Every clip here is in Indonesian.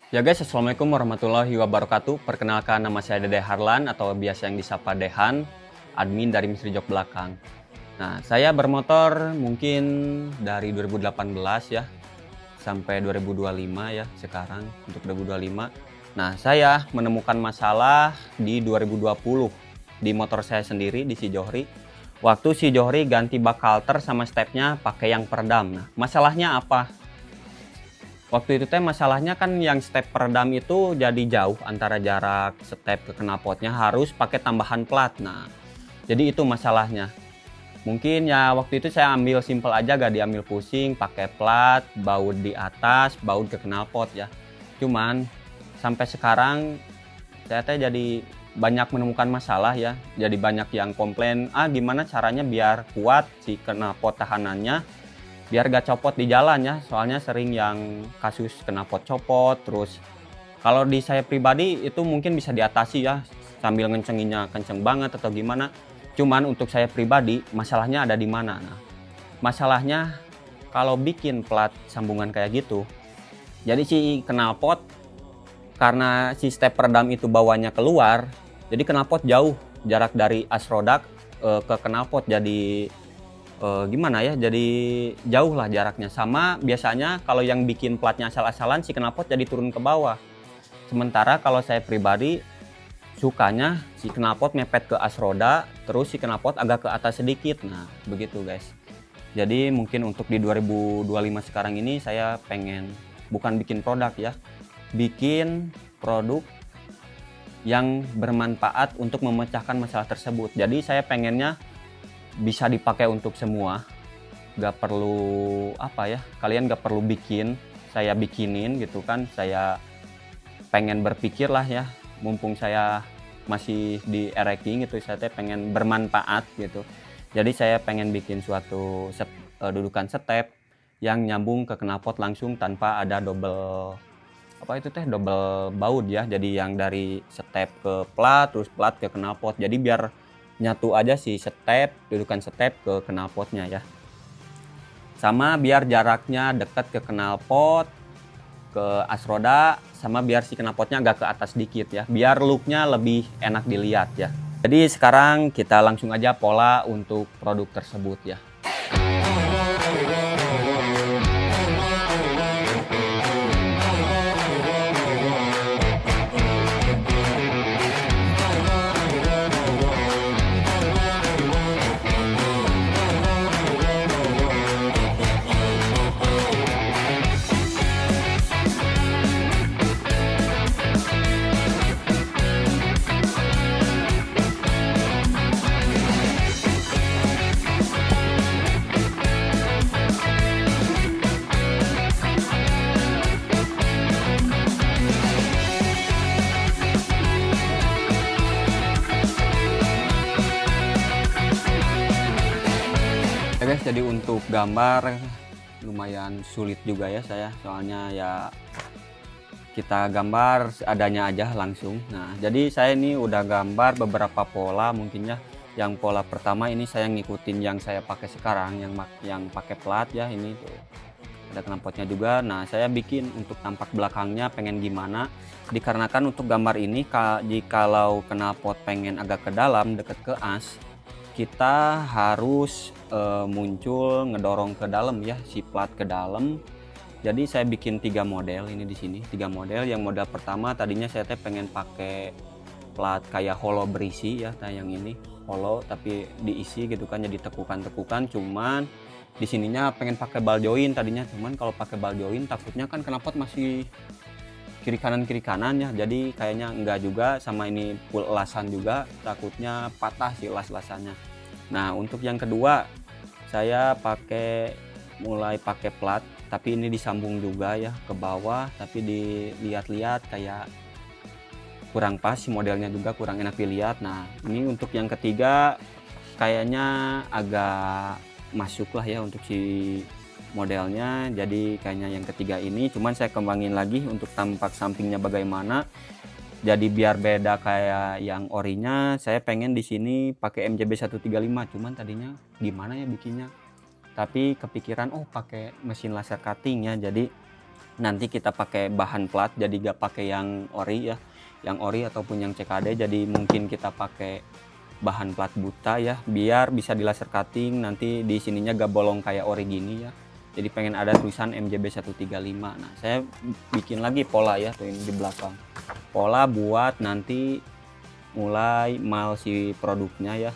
Ya guys, Assalamualaikum warahmatullahi wabarakatuh. Perkenalkan, nama saya Dede Harlan atau biasa yang disapa Dehan, admin dari Misteri Jok Belakang. Nah, saya bermotor mungkin dari 2018 ya, sampai 2025 ya sekarang untuk 2025. Nah, saya menemukan masalah di 2020 di motor saya sendiri di si Johri. Waktu si Johri ganti bak halter sama stepnya pakai yang peredam. Nah, masalahnya apa? Waktu itu teh masalahnya kan yang step peredam itu jadi jauh antara jarak step ke knalpotnya, harus pakai tambahan plat. Nah, jadi itu masalahnya. Mungkin ya waktu itu saya ambil simple aja, gak diambil pusing, pakai plat, baut di atas, baut ke knalpot ya. Cuman sampai sekarang saya teh jadi banyak menemukan masalah ya. Jadi banyak yang komplain, gimana caranya biar kuat si knalpot tahanannya, biar gak copot di jalan ya. Soalnya sering yang kasus knalpot copot. Terus kalau di saya pribadi itu mungkin bisa diatasi ya, sambil ngencenginnya kenceng banget atau gimana. Cuman untuk saya pribadi masalahnya ada di mana? Nah, masalahnya kalau bikin plat sambungan kayak gitu, jadi si knalpot karena si step peredam itu bawahnya keluar, jadi knalpot jauh jarak dari as roda ke knalpot. Jadi gimana ya, jadi jauh lah jaraknya. Sama biasanya kalau yang bikin platnya asal-asalan, si knalpot jadi turun ke bawah. Sementara kalau saya pribadi sukanya si knalpot mepet ke as roda, terus si knalpot agak ke atas sedikit. Nah begitu guys. Jadi mungkin untuk di 2025 sekarang ini saya pengen bukan bikin produk ya, bikin produk yang bermanfaat untuk memecahkan masalah tersebut. Jadi saya pengennya bisa dipakai untuk semua, gak perlu apa ya, kalian gak perlu bikin, saya bikinin gitu kan. Saya pengen berpikir lah ya, mumpung saya masih di ereking gitu, saya pengen bermanfaat gitu. Jadi saya pengen bikin suatu dudukan step yang nyambung ke knalpot langsung tanpa ada double double baut ya. Jadi yang dari step ke plat, terus plat ke knalpot, jadi biar nyatu aja si step, dudukan step ke knalpotnya ya. Sama biar jaraknya dekat ke knalpot, ke as roda, sama biar si knalpotnya agak ke atas dikit ya, biar looknya lebih enak dilihat ya. Jadi sekarang kita langsung aja pola untuk produk tersebut ya. Ya guys, jadi untuk gambar lumayan sulit juga ya saya, soalnya ya kita gambar adanya aja langsung. Nah, jadi saya ini udah gambar beberapa pola mungkin ya. Yang pola pertama ini saya ngikutin yang saya pakai sekarang, yang pakai plat ya, ini tuh ada knalpotnya juga. Nah, saya bikin untuk tampak belakangnya pengen gimana, dikarenakan untuk gambar ini jikalau knalpot pengen agak ke dalam deket ke as, kita harus muncul ngedorong ke dalam ya, si plat ke dalam. Jadi saya bikin 3 model ini di sini, 3 model. Yang model pertama tadinya saya pengen pakai plat kayak hollow berisi ya, nah yang ini hollow tapi diisi gitu kan, jadi tekukan-tekukan. Cuman di sininya pengen pakai ball joint tadinya, cuman kalau pakai ball joint takutnya kan knalpot masih kiri kanan ya, jadi kayaknya enggak juga. Sama ini full elasan juga, takutnya patah sih las-lasannya. Nah, untuk yang kedua saya mulai pakai plat, tapi ini disambung juga ya ke bawah, tapi dilihat-lihat kayak kurang pas, si modelnya juga kurang enak dilihat. Nah, ini untuk yang ketiga kayaknya agak masuk lah ya untuk si modelnya. Jadi kayaknya yang ketiga ini, cuman saya kembangin lagi untuk tampak sampingnya bagaimana. Jadi biar beda kayak yang orinya, saya pengen di sini pakai MJB 135. Cuman tadinya gimana ya bikinnya, tapi kepikiran pakai mesin laser cutting ya. Jadi nanti kita pakai bahan plat, jadi gak pakai yang ori ya, yang ori ataupun yang CKD. Jadi mungkin kita pakai bahan plat buta ya, biar bisa di laser cutting, nanti di sininya gak bolong kayak ori gini ya. Jadi pengen ada tulisan MJB 135. Nah, saya bikin lagi pola ya, tuh ini di belakang. Pola buat nanti mulai mal si produknya ya.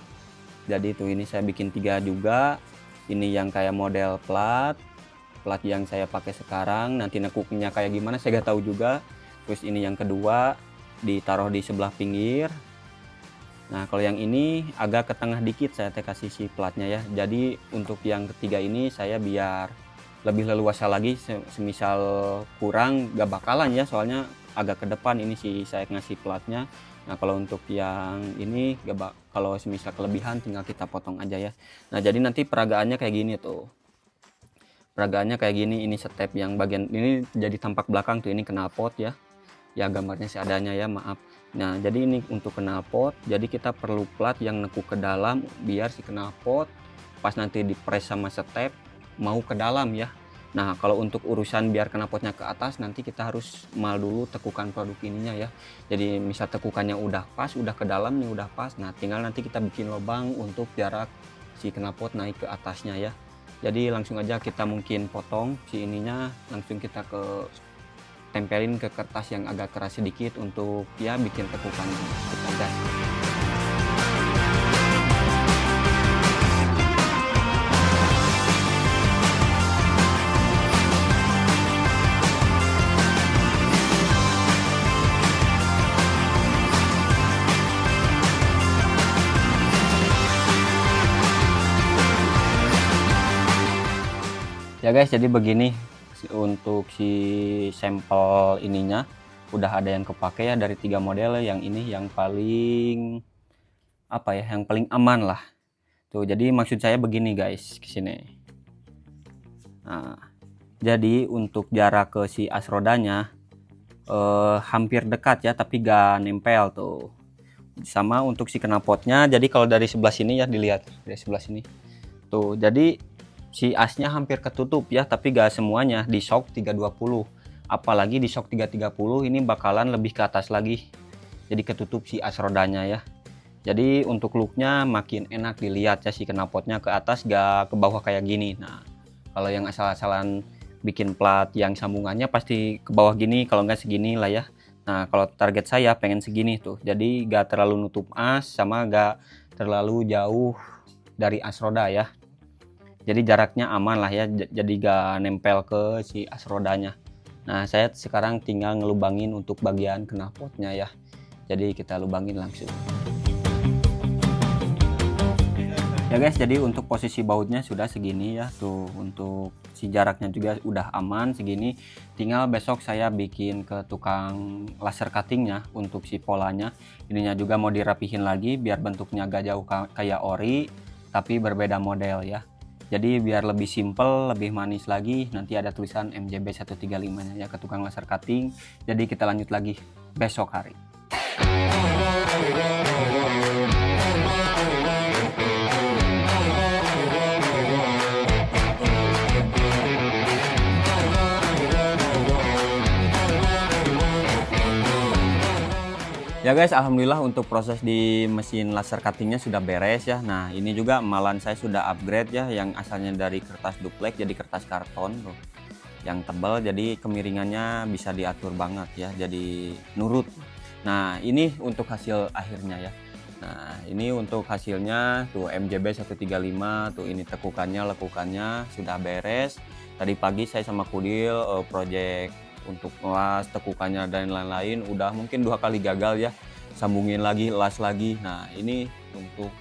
Jadi tuh ini saya bikin 3 juga. Ini yang kayak model plat yang saya pakai sekarang, nanti nekuknya kayak gimana saya gak tahu juga. Terus ini yang kedua ditaruh di sebelah pinggir. Nah, kalau yang ini agak ke tengah dikit saya kasih si platnya ya. Jadi untuk yang ketiga ini saya biar lebih leluasa lagi, semisal kurang gak bakalan ya, soalnya agak ke depan ini sih saya ngasih platnya. Nah, kalau untuk yang ini kalau semisal kelebihan tinggal kita potong aja ya. Nah, jadi nanti peragaannya kayak gini tuh. Peragaannya kayak gini, ini step yang bagian ini jadi tampak belakang tuh, ini knalpot ya. Ya gambarnya seadanya ya, maaf. Nah, jadi ini untuk knalpot, jadi kita perlu plat yang nekuk ke dalam biar si knalpot pas nanti dipres sama step mau ke dalam ya. Nah, kalau untuk urusan biar knalpotnya ke atas, nanti kita harus mal dulu tekukan produk ininya ya. Jadi misal tekukannya udah pas, udah ke dalam nih, udah pas. Nah, tinggal nanti kita bikin lubang untuk jarak si knalpot naik ke atasnya ya. Jadi langsung aja kita mungkin potong si ininya, langsung kita tempelin ke kertas yang agak keras sedikit untuk ya bikin tekukan kita gas. Ya guys, jadi begini untuk si sampel ininya udah ada yang kepake ya, dari 3 model. Yang ini yang paling apa ya, yang paling aman lah tuh. Jadi maksud saya begini guys, ke sini. Nah, jadi untuk jarak ke si as rodanya hampir dekat ya, tapi gak nempel tuh. Sama untuk si knalpotnya, jadi kalau dari sebelah sini ya, dilihat dari sebelah sini tuh, jadi si asnya hampir ketutup ya, tapi gak semuanya. Di shock 320, apalagi di shock 330 ini bakalan lebih ke atas lagi, jadi ketutup si as rodanya ya. Jadi untuk looknya makin enak dilihat ya, si knalpotnya ke atas gak ke bawah kayak gini. Nah, kalau yang asal-asalan bikin plat yang sambungannya pasti ke bawah gini, kalau nggak segini lah ya. Nah, kalau target saya pengen segini tuh, jadi gak terlalu nutup as sama gak terlalu jauh dari as roda ya. Jadi jaraknya aman lah ya, jadi gak nempel ke si as rodanya. Nah, saya sekarang tinggal ngelubangin untuk bagian knalpotnya ya. Jadi kita lubangin langsung. Ya guys, jadi untuk posisi bautnya sudah segini ya tuh, untuk si jaraknya juga udah aman segini. Tinggal besok saya bikin ke tukang laser cuttingnya untuk si polanya. Ininya juga mau dirapihin lagi biar bentuknya gak jauh kayak ori, tapi berbeda model ya. Jadi biar lebih simple, lebih manis lagi, nanti ada tulisan MJB 135 nya ya ke tukang laser cutting. Jadi kita lanjut lagi besok hari. Ya guys, alhamdulillah untuk proses di mesin laser cuttingnya sudah beres ya. Nah, ini juga malan saya sudah upgrade ya, yang asalnya dari kertas duplek jadi kertas karton tuh, yang tebal, jadi kemiringannya bisa diatur banget ya, jadi nurut. Nah, ini untuk hasil akhirnya ya. Nah, ini untuk hasilnya tuh MJB 135 tuh, ini tekukannya, lekukannya sudah beres. Tadi pagi saya sama Kudil project untuk las tekukannya dan lain-lain, udah mungkin 2 kali gagal ya, sambungin lagi, las lagi. Nah, ini untuk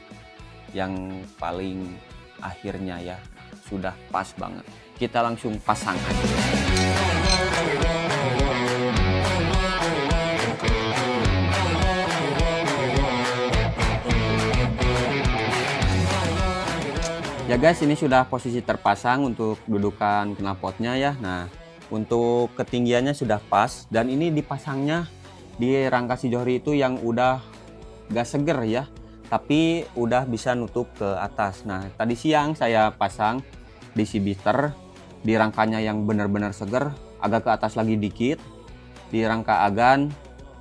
yang paling akhirnya ya, sudah pas banget. Kita langsung pasang aja. Ya guys, ini sudah posisi terpasang untuk dudukan knalpotnya ya. Nah, untuk ketinggiannya sudah pas, dan ini dipasangnya di rangka si Johri itu yang udah gak seger ya, tapi udah bisa nutup ke atas. Nah, tadi siang saya pasang di si bitter di rangkanya yang benar-benar seger, agak ke atas lagi dikit di rangka agan,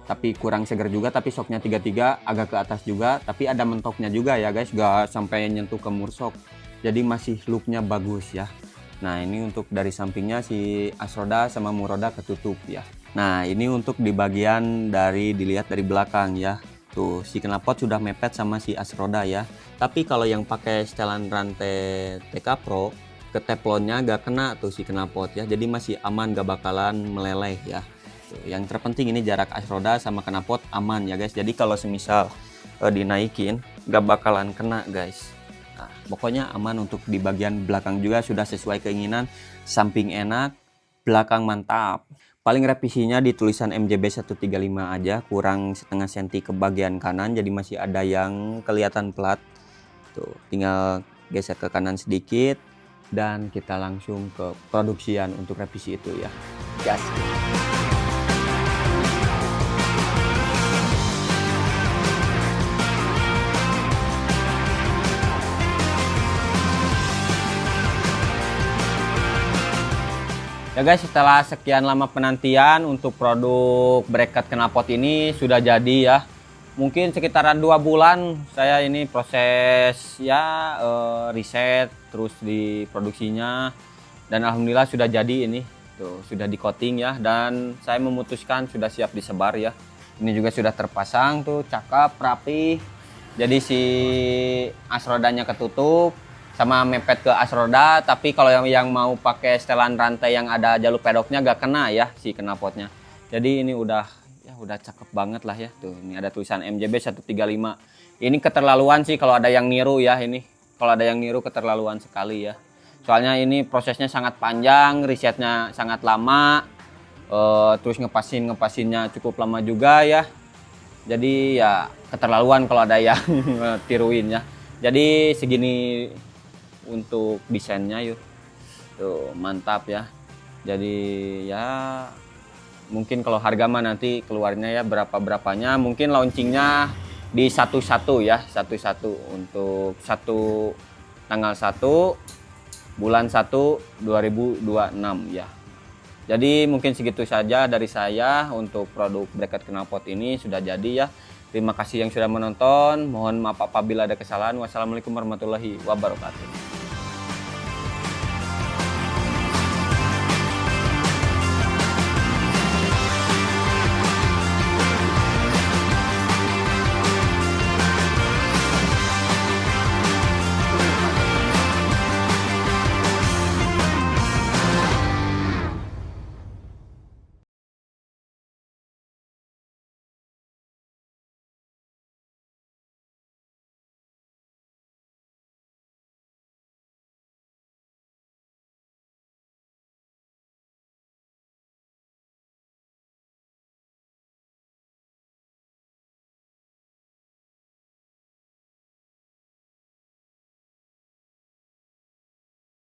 tapi kurang seger juga, tapi shocknya 33 agak ke atas juga, tapi ada mentoknya juga ya guys, gak sampai nyentuh ke mursok, jadi masih looknya bagus ya. Nah ini untuk dari sampingnya si as roda sama mur roda ketutup ya. Nah ini untuk di bagian dari dilihat dari belakang ya. Tuh si knalpot sudah mepet sama si as roda ya. Tapi kalau yang pakai setelan rantai TK Pro, ke teflonnya gak kena tuh si knalpot ya. Jadi masih aman, gak bakalan meleleh ya. Tuh, yang terpenting ini jarak as roda sama knalpot aman ya guys. Jadi kalau semisal dinaikin gak bakalan kena guys. Nah, pokoknya aman. Untuk di bagian belakang juga sudah sesuai keinginan. Samping enak, belakang mantap. Paling revisinya di tulisan MJB 135 aja, kurang setengah senti ke bagian kanan, jadi masih ada yang kelihatan plat. Tuh, tinggal geser ke kanan sedikit dan kita langsung ke produksian untuk revisi itu ya. Gas. Ya guys, setelah sekian lama penantian untuk produk bracket knalpot ini sudah jadi ya. Mungkin sekitaran 2 bulan saya ini proses ya riset terus di produksinya, dan alhamdulillah sudah jadi ini. Tuh, sudah di coating ya, dan saya memutuskan sudah siap disebar ya. Ini juga sudah terpasang tuh, cakep, rapi. Jadi si as rodanya ketutup sama mepet ke as roda, tapi kalau yang mau pakai setelan rantai yang ada jalur pedoknya gak kena ya si knalpotnya. Jadi ini udah cakep banget lah ya. Tuh, ini ada tulisan MJB 135. Ini keterlaluan sih kalau ada yang niru ya ini. Kalau ada yang niru keterlaluan sekali ya. Soalnya ini prosesnya sangat panjang, risetnya sangat lama. Terus ngepasinnya cukup lama juga ya. Jadi ya keterlaluan kalau ada yang tiruin ya. Jadi segini untuk desainnya yuk. Tuh, mantap ya. Jadi ya mungkin kalau harga mah nanti keluarnya ya berapanya, mungkin launchingnya di 11 ya, 11 untuk tanggal 1 bulan 1 2026 ya. Jadi mungkin segitu saja dari saya untuk produk bracket knalpot ini sudah jadi ya. Terima kasih yang sudah menonton. Mohon maaf apabila ada kesalahan. Wassalamualaikum warahmatullahi wabarakatuh.